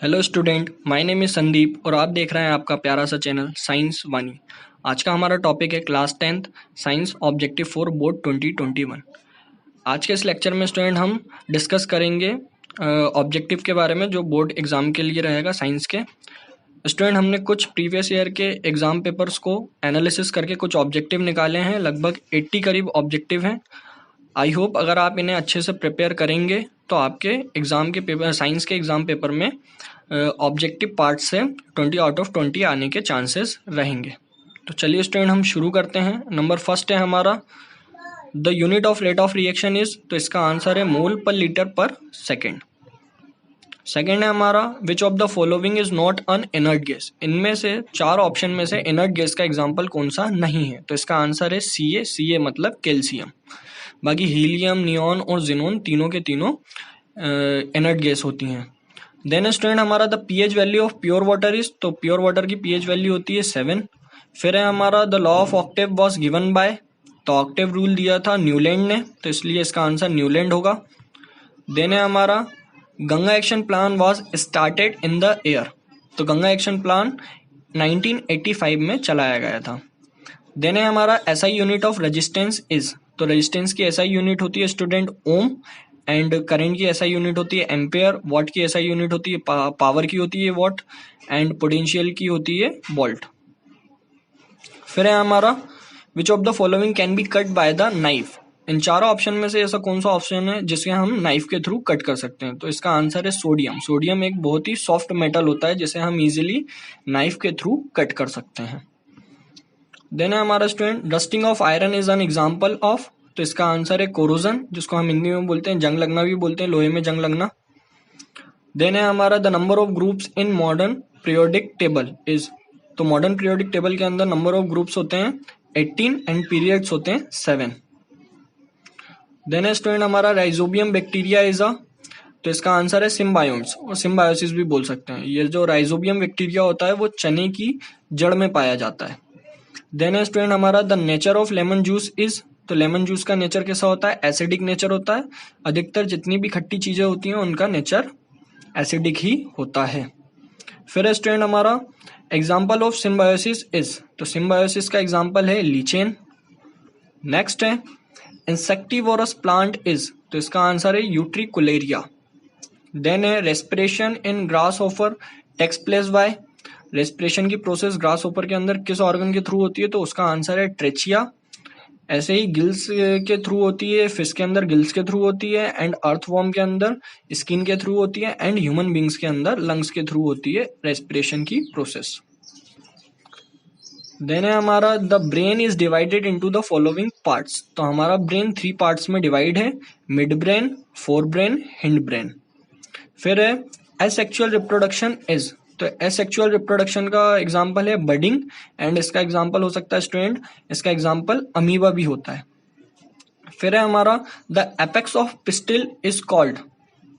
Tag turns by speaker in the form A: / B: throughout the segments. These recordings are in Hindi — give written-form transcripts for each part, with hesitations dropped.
A: Hello student, my name is Sandeep और आप देख रहे हैं आपका प्यारा सा चैनल साइंस वानी। आज का हमारा टॉपिक है class 10th science objective for board 2021। आज के इस लेक्चर में स्टूडेंट हम डिस्कस करेंगे ऑब्जेक्टिव के बारे में जो बोर्ड एग्जाम के लिए रहेगा साइंस के। स्टूडेंट, हमने कुछ प्रीवियस ईयर के एग्जाम पेपर्स को एनालिसिस करके कुछ ऑब्जेक्टिव निकाले हैं, लगभग 80 करीब ऑब्जेक्टिव हैं। आई होप अगर आप इन्हें अच्छे से प्रिपेयर करेंगे तो आपके एग्जाम के पेपर, साइंस के एग्जाम पेपर में ऑब्जेक्टिव पार्ट से 20 आउट ऑफ 20 आने के चांसेस रहेंगे। तो चलिए स्टूडेंट, हम शुरू करते हैं। नंबर फर्स्ट है हमारा the unit of rate of reaction is, तो इसका आंसर है मोल पर लीटर पर सेकेंड। सेकेंड है हमारा which of the following is not an inert gas. इनमें से चार ऑप्शन में से इनर्ट गैस का एग्जाम्पल कौन सा नहीं है, तो इसका आंसर है सी ए मतलब कैल्शियम। बाकी हीलियम, नियॉन और जिनोन तीनों के तीनों इनर्ट गैस होती हैं। देन स्टूडेंट हमारा the pH value of pure water is, तो प्योर वाटर की पीएच वैल्यू होती है 7। फिर है हमारा the law of Octave was given by, तो ऑक्टेव रूल दिया था न्यूलैंड ने, तो इसलिए इसका आंसर न्यूलैंड होगा। देन है हमारा Ganga action plan was started in the year, तो गंगा एक्शन प्लान 1985 में चलाया गया था। देन है हमारा SI unit of resistance is, तो रेजिस्टेंस की एसआई यूनिट होती है स्टूडेंट ओम, एंड करंट की एसआई यूनिट होती है एम्पेयर, वॉट की एसआई यूनिट होती है पावर की होती है वॉट, एंड पोटेंशियल की होती है वोल्ट। फिर है हमारा which of the following can be cut by the knife. इन चारों ऑप्शन में से ऐसा कौन सा ऑप्शन है जिसे हम नाइफ के थ्रू कट कर सकते हैं, तो इसका आंसर है सोडियम। सोडियम एक बहुत ही सॉफ्ट मेटल होता है जिसे हम इजीली नाइफ के थ्रू कट कर सकते हैं। देन है हमारा student rusting of iron is an example of, तो इसका आंसर है कोरोजन, जिसको हम हिंदी में बोलते हैं जंग लगना भी बोलते हैं, लोहे में जंग लगना। देन है हमारा the number of groups in modern periodic table is, तो मॉडर्न पीरियोडिक टेबल के अंदर नंबर ऑफ ग्रुप्स होते हैं 18 एंड पीरियड्स होते हैं 7। देन है स्टूडेंट हमारा राइजोबियम बैक्टीरिया इज अ, तो इसका आंसर है सिम्बायोट्स और सिम्बायोसिस भी बोल सकते हैं। ये जो राइजोबियम बैक्टीरिया होता है वो चने की जड़ में पाया जाता है। देन है स्टूडेंट हमारा the nature of lemon juice is, तो लेमन जूस का नेचर कैसा होता है, एसिडिक नेचर होता है। अधिकतर जितनी भी खट्टी चीजें होती हैं उनका नेचर एसिडिक ही होता है। फिर है स्टूडेंट हमारा एग्जाम्पल ऑफ सिम्बायोसिस इज, तो सिम्बायोसिस का एग्जाम्पल है लीचेन। नेक्स्ट है इंसेक्टिवोरस प्लांट इज, तो इसका आंसर है यूट्रिकुलेरिया। देन है respiration in grasshopper takes place by, respiration की प्रोसेस ग्रास ओपर के अंदर किस ऑर्गन के थ्रू होती है, तो उसका आंसर है ट्रेचिया। ऐसे ही गिल्स के थ्रू होती है, फिश के अंदर गिल्स के थ्रू होती है, एंड अर्थवॉर्म के अंदर स्किन के थ्रू होती है, एंड ह्यूमन बींग्स के अंदर लंग्स के थ्रू होती है रेस्पिरेशन की प्रोसेस। देन है हमारा the brain is divided into the following parts, तो हमारा ब्रेन 3 पार्ट्स में डिवाइड है, mid brain, fore brain, hind brain. फिर है एसेक्सुअल रिप्रोडक्शन इज, तो एसेक्सुअल रिप्रोडक्शन का एग्जांपल है बडिंग, एंड इसका एग्जांपल हो सकता है स्टूडेंट, इसका एग्जांपल अमीबा भी होता है। फिर है हमारा the apex of pistil is called,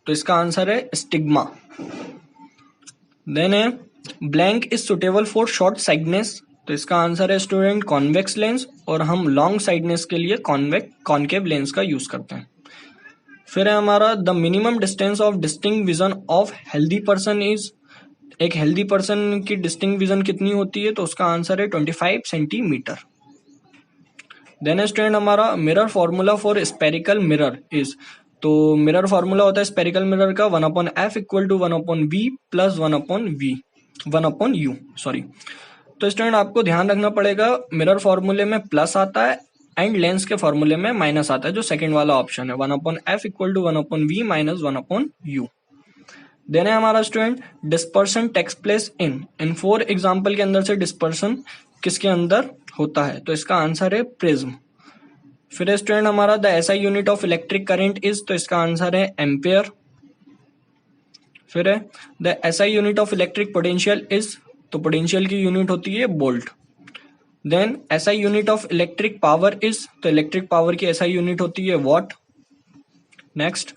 A: तो इसका आंसर है स्टिग्मा। देन है blank is suitable for short sightedness, तो इसका आंसर है स्टूडेंट कॉन्वेक्स लेंस, और हम लॉन्ग साइडनेस के लिए कॉन्केव लेंस का यूज करते हैं। फिर है हमारा the minimum distance of distinct vision of healthy person is, एक हेल्दी पर्सन की डिस्टिंक्ट विजन कितनी होती है, तो उसका आंसर है 25 सेंटीमीटर। देन स्टूडेंट हमारा mirror formula for spherical mirror is, तो मिरर फॉर्मूला होता है स्पेरिकल मिरर का 1/f equal to 1/v plus 1/u sorry. तो स्टूडेंट आपको ध्यान रखना पड़ेगा, मिरर फॉर्मूले में प्लस आता है एंड लेंस के फॉर्मूले में माइनस आता है, जो सेकंड वाला ऑप्शन है 1/f equal to 1/v minus 1/u। Then है हमारा student dispersion takes place in 4 example के अंदर से डिस्पर्सन किसके अंदर होता है, तो इसका आंसर है प्रिज्म। फिर स्टूडेंट हमारा the SI unit of electric current is, तो इसका आंसर है एम्पेयर। फिर है the SI unit of electric potential is, तो पोटेंशियल की यूनिट होती है volt. Then SI unit of electric power is, तो इलेक्ट्रिक पावर की एसआई यूनिट होती है watt. Next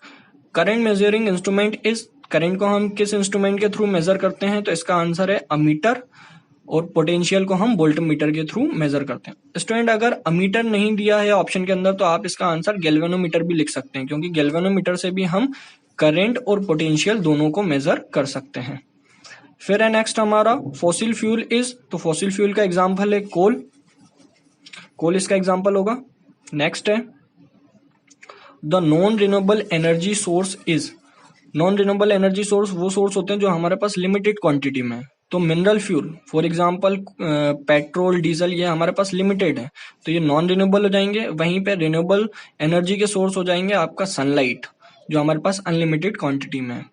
A: current measuring instrument is, current को हम किस इंस्ट्रूमेंट के थ्रू मेजर करते हैं, तो इसका आंसर है अमीटर, और पोटेंशियल को हम वोल्ट मीटर के थ्रू मेजर करते हैं। स्टूडेंट अगर अमीटर नहीं दिया है ऑप्शन के अंदर तो आप इसका आंसर गैल्वेनोमीटर भी लिख सकते हैं, क्योंकि गैल्वेनोमीटर से भी हम करंट और पोटेंशियल दोनों को मेजर कर सकते हैं। फिर है नेक्स्ट हमारा फॉसिल फ्यूल इज, तो फॉसिल फ्यूल का एग्जाम्पल है कोल, कोल इसका एग्जाम्पल होगा। नेक्स्ट है the non renewable energy source is, non renewable energy source वो सोर्स होते हैं जो हमारे पास लिमिटेड क्वांटिटी में है। तो mineral fuel for example petrol diesel ये हमारे पास लिमिटेड है, तो ये नॉन रिन्यूएबल हो जाएंगे। वहीं पे रिन्यूएबल एनर्जी के सोर्स हो जाएंगे आपका सनलाइट, जो हमारे पास अनलिमिटेड क्वांटिटी में है।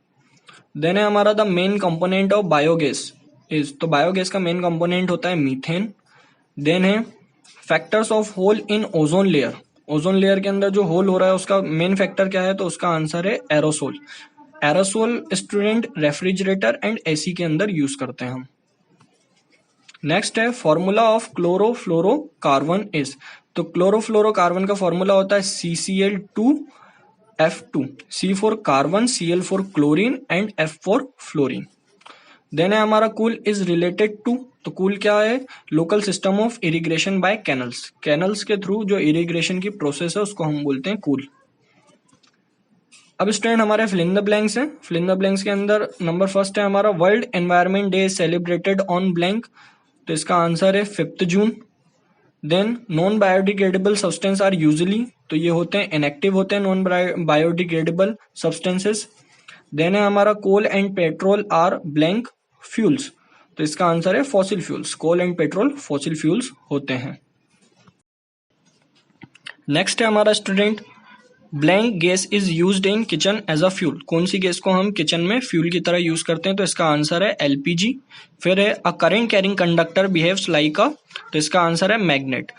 A: देन है हमारा the main component of biogas is, तो बायोगैस का मेन कंपोनेंट होता है मीथेन। देन है factors of hole in ozone layer, ozone layer के अंदर जो होल हो रहा है उसका मेन फैक्टर क्या है, तो उसका आंसर है aerosol. Aerosol student refrigerator and AC के अंदर यूज करते हैं हम। नेक्स्ट है फॉर्मूला ऑफ क्लोरोफ्लोरोकार्बन इज, तो क्लोरोफ्लोरोकार्बन का फॉर्मूला होता है CCl2F2, C for carbon, Cl for chlorine and F for fluorine. Then है हमारा कूल इज रिलेटेड टू, तो कूल क्या है, local system of irrigation by canals, canals के थ्रू जो इरिगेशन की प्रोसेस है उसको हम बोलते हैं कूल। अब स्टूडेंट हमारे फिल इन द ब्लैंक्स हैं। फिल इन द ब्लैंक्स के अंदर नंबर फर्स्ट है हमारा world environment day celebrated on blank, तो इसका आंसर है 5 जून। Then non biodegradable substance are usually, तो ये होते हैं इनएक्टिव होते हैं नॉन बायोडिग्रेडेबल सब्सटेंसेस। देन है हमारा coal and petrol are blank fuels, तो इसका आंसर है fossil fuels, coal and petrol fossil fuels होते हैं। नेक्स्ट है हमारा student blank gas is used in kitchen as a fuel, कौन सी गैस को हम किचन में फ्यूल की तरह यूज करते हैं, तो इसका आंसर है LPG। फिर है a current carrying conductor behaves like अ, तो इसका आंसर है मैग्नेट।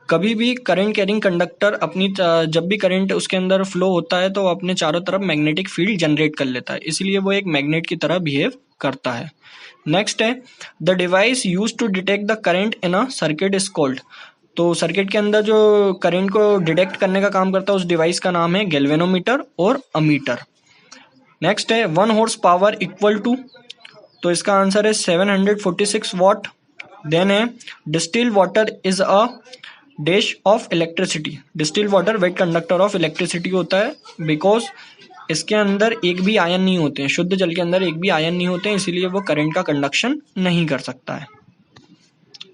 A: कभी भी करंट कैरिंग कंडक्टर अपनी जब भी करंट उसके अंदर फ्लो होता है तो अपने चारों तरफ मैग्नेटिक फील्ड जनरेट कर लेता है, इसलिए वो एक मैग्नेट की तरह बिहेव करता है। नेक्स्ट है the device use to detect the current in a circuit is called, तो सर्किट के अंदर जो करंट को डिटेक्ट करने का काम करता है उस डिवाइस का नाम है गैल्वेनोमीटर और अमीटर। नेक्स्ट है 1 हॉर्स पावर इक्वल टू, तो इसका आंसर है 746 वॉट। देन है distil water is a dash of electricity, distil water weight conductor of electricity होता है बिकॉज इसके अंदर एक भी आयन नहीं होते हैं, शुद्ध जल के अंदर एक भी आयन नहीं होते हैं, इसीलिए वो करंट का कंडक्शन नहीं कर सकता है।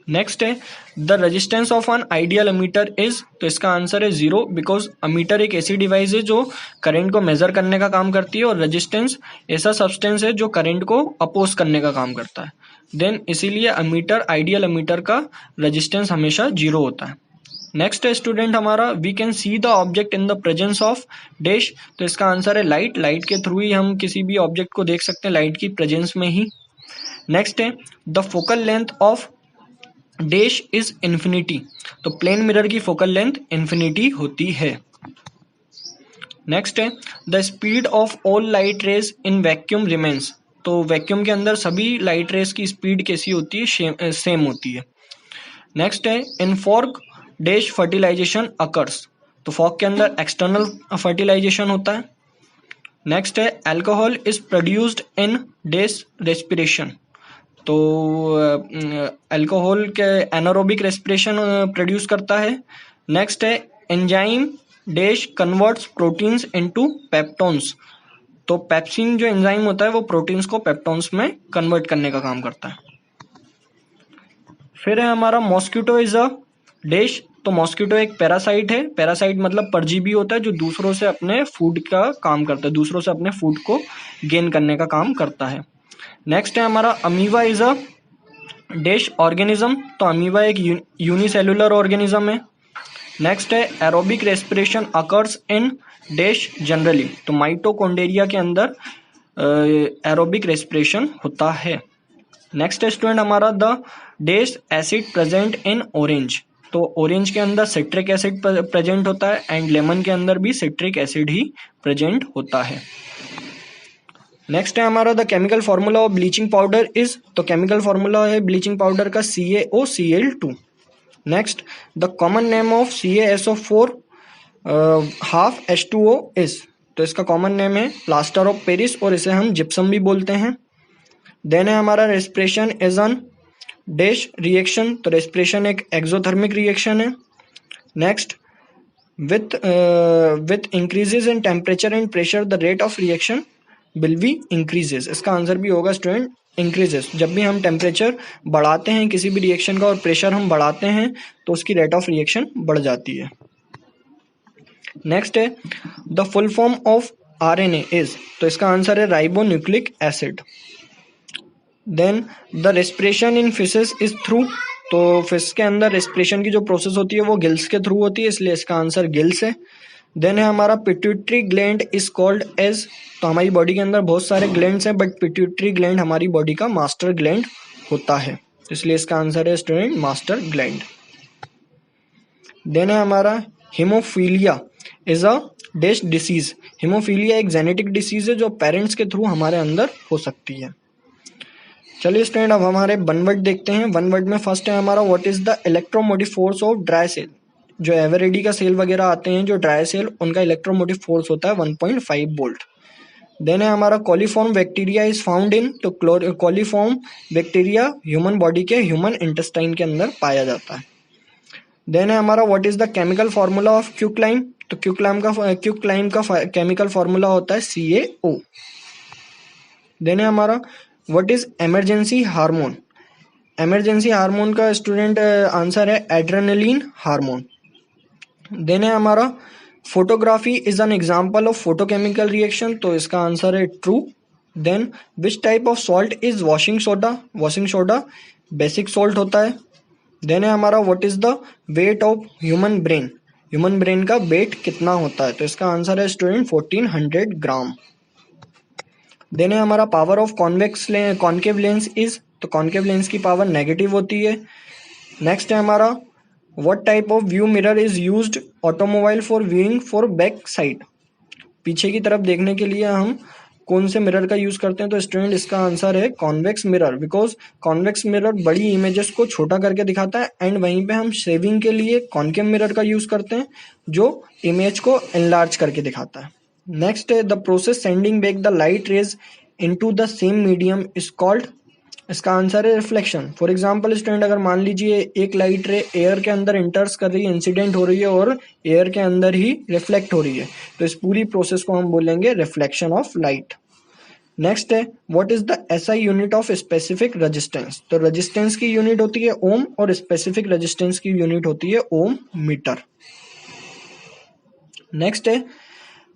A: नेक्स्ट है the resistance of an ideal ammeter is, तो इसका आंसर है 0 बिकॉज अमीटर एक ऐसी डिवाइस है जो करंट को मेजर करने का काम करती है और रेजिस्टेंस ऐसा सब्सटेंस है जो करंट को अपोज करने का काम करता है। देन इसीलिए अमीटर, आइडियल अमीटर का रेजिस्टेंस हमेशा 0 होता है। नेक्स्ट है स्टूडेंट हमारा we can see the object in the presence of dash, तो इसका आंसर है लाइट, लाइट के थ्रू ही हम किसी भी ऑब्जेक्ट को देख सकते हैं, लाइट की प्रेजेंस में ही। नेक्स्ट है the focal length of dash is infinity, तो प्लेन मिरर की फोकल लेंथ इन्फिनिटी होती है। नेक्स्ट है the speed of all light rays in vacuum remains, तो वैक्यूम के अंदर सभी लाइट रेज की स्पीड कैसी होती है, सेम होती है। नेक्स्ट है इन फॉग डैश फर्टिलाइजेशन अकर्स, तो फॉग के अंदर एक्सटर्नल फर्टिलाइजेशन होता है। नेक्स्ट है alcohol is produced in dash respiration, तो अल्कोहल के एनारोबिक रेस्पिरेशन प्रोड्यूस करता है। नेक्स्ट है enzyme dash converts proteins into peptones, तो पेप्सिन जो एंजाइम होता है वो प्रोटीन्स को पेप्टोन्स में कन्वर्ट करने का काम करता है। फिर है हमारा मॉस्किटो इज अ डैश, तो मॉस्किटो एक पैरासाइट है, पैरासाइट मतलब परजीवी होता है जो दूसरों से अपने फूड का काम करता है, दूसरों से अपने फूड को गेन करने का काम करता है। नेक्स्ट है हमारा amoeba is a dash organism, तो अमीबा एक यूनिसेलुलर ऑर्गेनिज्म है। नेक्स्ट है aerobic respiration occurs in dash generally, तो माइटोकॉन्ड्रिया के अंदर एरोबिक रेस्पिरेशन होता है। नेक्स्ट है स्टूडेंट हमारा the dash acid present in orange, तो ऑरेंज के अंदर सिट्रिक एसिड प्रेजेंट होता है एंड लेमन के अंदर भी सिट्रिक एसिड ही प्रेजेंट होता है। नेक्स्ट है हमारा the chemical formula of bleaching powder is, तो केमिकल फार्मूला है ब्लीचिंग पाउडर का CaOCl2। Next the common name of CaSO4 half H2O is, तो इसका कॉमन नेम है प्लास्टर ऑफ पेरिस और इसे हम जिप्सम भी बोलते हैं। देन है हमारा respiration is an dash reaction, तो रेस्पिरेशन एक एक्सोथर्मिक रिएक्शन है। Next with increases in temperature and pressure the rate of reaction will be increases, इसका आंसर भी होगा स्टूडेंट इंक्रीजेस। जब भी हम टेम्परेचर बढ़ाते हैं किसी भी रिएक्शन का और प्रेशर हम बढ़ाते हैं तो उसकी रेट ऑफ रिएक्शन बढ़ जाती है। नेक्स्ट है the full form of RNA is, तो इसका आंसर है ribonucleic acid. Then the respiration in fishes is through, तो फिश के अंदर रेस्पिरेशन की जो प्रोसेस होती है वो गिल्स के थ्रू होती है, इसलिए इसका आंसर गिल्स है। देन है हमारा pituitary gland is called as, तो हमारी बॉडी के अंदर बहुत सारे ग्लैंड्स हैं बट पिट्यूटरी ग्लैंड हमारी बॉडी का मास्टर ग्लैंड होता है, इसलिए इसका आंसर है स्टूडेंट मास्टर ग्लैंड। देन है हमारा haemophilia is a dash disease. Haemophilia एक जेनेटिक डिसीज है जो पेरेंट्स के थ्रू हमारे अंदर हो सकती है। चलिए स्टूडेंट अब हमारे वन वर्ड देखते हैं। वन वर्ड में फर्स्ट है हमारा what is the electromotive force of dry cell. जो एवरेडी का सेल वगैरह आते हैं जो ड्राई सेल, उनका इलेक्ट्रोमोटिव फोर्स होता है 1.5 वोल्ट। देन है हमारा coliform bacteria is found in, तो कॉलीफॉर्म बैक्टीरिया ह्यूमन बॉडी के ह्यूमन इंटेस्टाइन के अंदर पाया जाता है। देन है हमारा what is the chemical formula of quicklime, तो क्यूक्लाइम का केमिकल फार्मूला होता है CaO। देन है हमारा what is emergency hormone. Emergency hormone का स्टूडेंट आंसर है एड्रेनलिन हार्मोन। देन है हमारा photography is an example of photochemical reaction, तो इसका आंसर है true. Then which type of salt is washing soda, washing soda basic salt होता है। देन है हमारा what is the weight of human brain, human brain का वेट कितना होता है, तो इसका आंसर है स्टूडेंट 1400 ग्राम। देन है हमारा power of concave lens is, तो कॉन्केव लेंस की पावर नेगेटिव होती है। नेक्स्ट है हमारा what type of view mirror is used automobile for viewing for back side, पीछे की तरफ देखने के लिए हम कौन से मिरर का यूज करते हैं, तो स्टूडेंट इसका आंसर है convex mirror, because convex mirror बड़ी इमेजेस को छोटा करके दिखाता है एंड वहीं पे हम शेविंग के लिए कॉन्केव मिरर का यूज करते हैं जो इमेज को एनलार्ज करके दिखाता है। नेक्स्ट है the process sending back the light rays into the same medium is called, इसका आंसर है रिफ्लेक्शन। फॉर एग्जाम्पल स्टूडेंट अगर मान लीजिए एक लाइट रे एयर के अंदर इंटर्स कर रही है, इंसिडेंट हो रही है और एयर के अंदर ही रिफ्लेक्ट हो रही है, तो इस पूरी प्रोसेस को हम बोलेंगे रिफ्लेक्शन ऑफ लाइट। नेक्स्ट है what is the SI unit of specific resistance, तो रेजिस्टेंस की यूनिट होती है ओम और स्पेसिफिक रेजिस्टेंस की यूनिट होती है ओम मीटर। नेक्स्ट है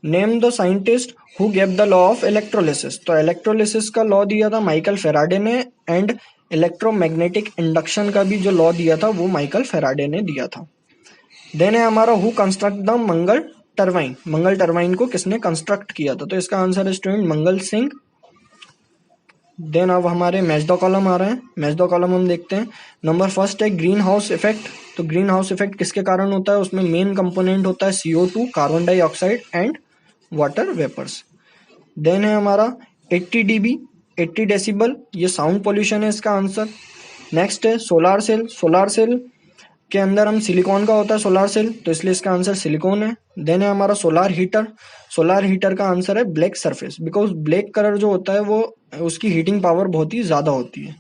A: name the scientist who gave the law of electrolysis, तो इलेक्ट्रोलिसिस का लॉ दिया था माइकल फेराडे ने एंड इलेक्ट्रोमैग्नेटिक इंडक्शन का भी जो लॉ दिया था वो माइकल फेराडे ने दिया था। देन है हमारा who construct the Mangal turbine, Mangal turbine को किसने कंस्ट्रक्ट किया था, तो इसका आंसर है स्टूडेंट मंगल सिंह। देन अब हमारे मैच द कॉलम आ रहे हैं। मैच द कॉलम हम देखते हैं। नंबर फर्स्ट है ग्रीन हाउस इफेक्ट, तो ग्रीन हाउस इफेक्ट किसके कारण होता है, उसमें मेन कंपोनेंट होता है CO2 carbon dioxide and water vapours. Then है हमारा 80 dB 80 डेसिबल, ये साउंड पोल्यूशन है इसका आंसर। नेक्स्ट है सोलार सेल, सोलार सेल के अंदर हम सिलिकॉन का होता है सोलार सेल, तो इसलिए इसका आंसर सिलिकॉन है। देन है हमारा सोलार हीटर, सोलार हीटर का आंसर है black surface, because black colour जो होता है वो उसकी हीटिंग पावर बहुत ही ज्यादा होती है।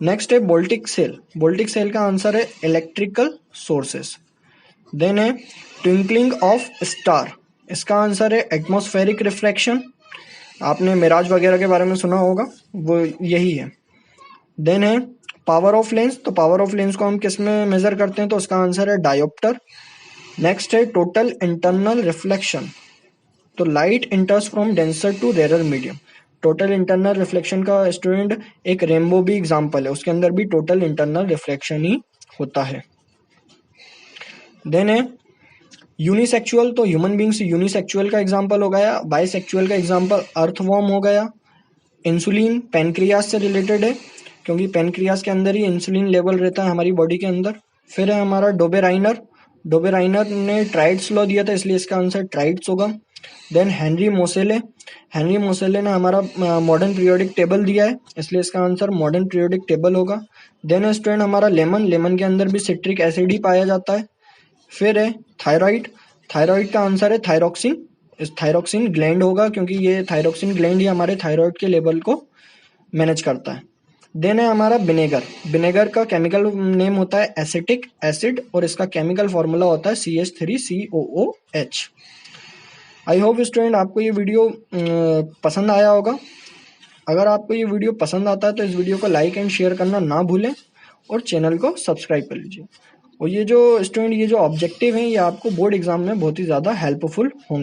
A: नेक्स्ट है बोल्टिक सेल, बोल्टिक सेल का आंसर है इलेक्ट्रिकल सोर्सेस। देन है ट्विंकलिंग ऑफ स्टार, इसका आंसर है एटमॉस्फेरिक रिफ्रैक्शन, आपने मिराज वगैरह के बारे में सुना होगा, वो यही है। देन है पावर ऑफ लेंस, तो पावर ऑफ लेंस को हम किस में मेजर करते हैं, तो उसका आंसर है डायोप्टर। नेक्स्ट है टोटल इंटरनल रिफ्लेक्शन, तो light enters from denser to rare medium, total internal reflection का स्टूडेंट एक रेनबो भी एग्जांपल है, उसके अंदर भी टोटल इंटरनल रिफ्लेक्शन ही होता है। देन है यूनिसेक्सुअल, तो ह्यूमन बींग्स यूनिसेक्सुअल का एग्जांपल हो गया, बाइसेक्सुअल का एग्जांपल अर्थवॉर्म हो गया। इंसुलिन पेनक्रियास से रिलेटेड है क्योंकि पेनक्रियास के अंदर ही इंसुलिन लेवल रहता है हमारी बॉडी के अंदर। फिर है हमारा डोबेराइनर, डोबेराइनर ने ट्राइड्स लॉ दिया था इसलिए इसका आंसर ट्राइड्स होगा। देन हेनरी मोसेले, हेनरी मोसेले ने हमारा मॉडर्न पीरियोडिक टेबल दिया है इसलिए इसका आंसर मॉडर्न पीरियोडिक टेबल होगा। देन स्टूडेंट हमारा लेमन, लेमन के अंदर भी सिट्रिक एसिड ही पाया जाता है। फिर है थायराइड, थायराइड का आंसर है थायरोक्सिन, इस थायरोक्सिन ग्लैंड होगा क्योंकि ये थायरोक्सिन ग्लैंड ही हमारे थायराइड के लेवल को मैनेज करता है। देन है हमारा विनेगर, विनेगर का केमिकल नेम होता है एसिटिक एसिड और इसका केमिकल फॉर्मूला होता है CH3COOH। आई होप स्टूडेंट आपको ये वीडियो पसंद आया होगा। अगर आपको ये वीडियो पसंद आता है तो इस वीडियो को लाइक एंड शेयर करना ना भूलें और चैनल को सब्सक्राइब कर लीजिए। और ये जो स्टूडेंट ये जो ऑब्जेक्टिव हैं ये आपको बोर्ड एग्जाम में बहुत ही ज़्यादा हेल्पफुल होंगे।